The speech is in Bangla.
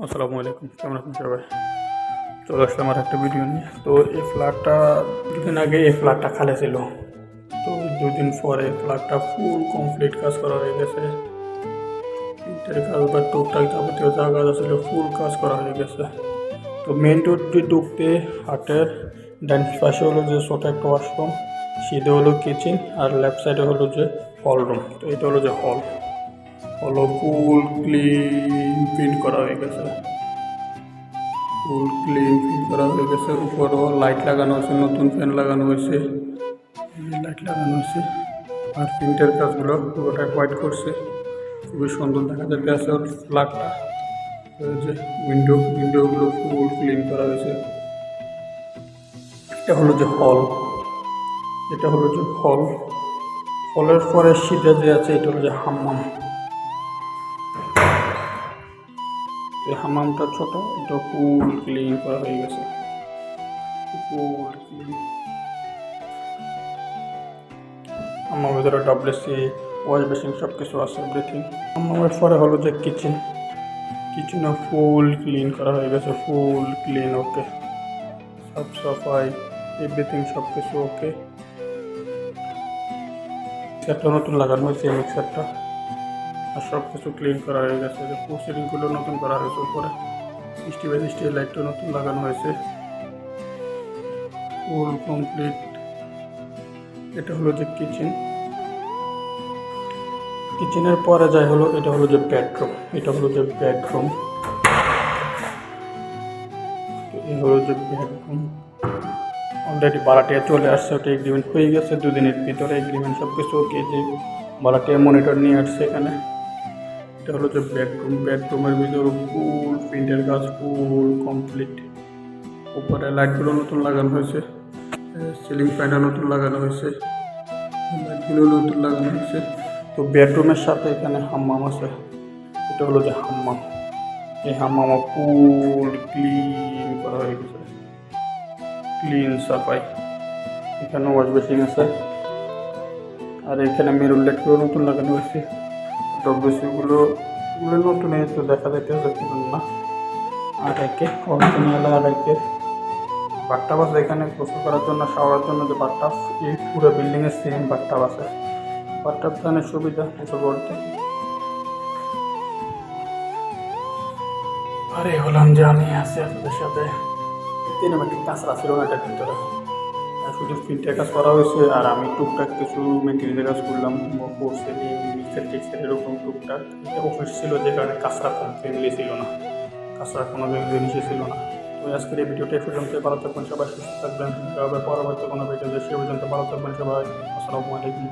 আসসালামু আলাইকুম, কেমন আছেন সবাই? চলে আসলাম আর একটা ভিডিও নিয়ে। তো এই ফ্ল্যাটটা দুদিন আগে এই ফ্ল্যাটটা খালি ছিল। তো 2 দিন পরে ফ্ল্যাটটা ফুল কমপ্লিট কাজ করা হয়ে গেছে। ইটের কাজ বা টুকটাক যাবতীয় যা কাজ ছিল ফুল কাজ করা হয়ে গেছে। তো মেন রোড দিয়ে ঢুকতে হাটের ডান পাশে হলো যে ছোট একটা ওয়াশরুম, সিধে হলো কিচেন, আর লেফট সাইডে হলো যে হল রুম। তো এটা হলো যে হলো ফুল ক্লিন প্রিন্ট করা হয়ে গেছে। ফুল ক্লিন ফিল করা হয়ে গেছে। উপরও লাইট লাগানো হয়েছে, নতুন ফ্যান লাগানো হয়েছে, লাইট লাগানো হয়েছে। আর প্রিন্টের কাজগুলো পুরোটা হোয়াইট করছে, খুবই সুন্দর দেখা যাচ্ছে। ওর ফ্ল্যাটটা যে উইন্ডোগুলো ফুল ক্লিন করা হয়েছে। এটা হলো যে হলের পরে সিধা যে আছে এটা হলো যে হাম্মাম। এই হাম্মামটা ছোট, এটা ফুল ক্লিন করা হয়ে গেছে, ফুল ক্লিন। আমার ভিতরে WC, ওয়াশ বেসিন সব কিছু আছে, এভরিথিং। আমার পরে হলো যে কিচেনও ফুল ক্লিন করা হয়ে গেছে, ফুল ক্লিন, ওকে, সাফ সাফাই এভরিথিং সব কিছু ওকে। মিক্সারটা নতুন লাগানো হয়েছে, মিক্সারটা আর সব কিছু ক্লিন করা হয়ে গেছে। সিলিংগুলো নতুন করা হয়েছে, উপরে স্টিল লাইটটা নতুন লাগানো হয়েছে, ফুল কমপ্লিট। এটা হলো যে কিচেনের পরে যাই হলো এটা হলো যে বেডরুম। এই হলো যে বেডরুম অলরেডি ভাড়াটিয়া চলে আসছে, ওটা এগ্রিমেন্ট হয়ে গেছে 2 দিনের ভিতরে। এগ্রিমেন্ট সব কিছু ওকে, যে ভাড়াটিয়া মনিটর নিয়ে আসছে এখানে। এটা হলো যে বেডরুমের ভিতরে ফুল প্রিন্টের কাজ ফুল কমপ্লিট। উপরে লাইটগুলো নতুন লাগানো হয়েছে, সিলিং ফ্যানটা নতুন লাগানো হয়েছে, লাইটগুলো নতুন লাগানো হয়েছে। তো বেডরুমের সাথে এখানে হাম্মাম আছে। এটা হলো যে হাম্মাম। এই হাম্মামও ফুল ক্লিন করা হয়ে গেছে, ক্লিন সাফাই। এখানে ওয়াশ বেসিন আছে, আর এখানে মিরর লাইটগুলো নতুন লাগানো হয়েছে। WC-গুলো নতুন তো দেখা যাইতেছে না। আর একে অরিজিনাল, আর একে বাথটাব আছে এখানে গোসল করার জন্য, শাওয়ারের জন্য যে বাথটাব, এই পুরো বিল্ডিংয়ের সেম বাথটাব আছে। বাথটাব এখানে সুবিধা গোসল করতে। আরে হলাম যে আমি আছি আপনাদের সাথে। একটু কাঁচরা ছিল না এটার ভিতরে, শুধু প্রিন্টের কাজ করা হয়েছে। আর আমি টুকটাক কিছু মেটেরিয়ালের কাজ করলাম, এরকম টুকটাক। এটা অফিস ছিল, যে কারণে কাঁচরা ফ্যামিলি ছিল না, কাঁচরা কোনো জিনিসই ছিল না। তো আজকের এই ভিডিওটা এই পর্যন্ত। ভালো থাকবেন সবাই, সুস্থ থাকবেন। পরবর্তী কোনো ভিডিও সে পর্যন্ত ভালো থাকবেন সবাই। আসসালামু আলাইকুম।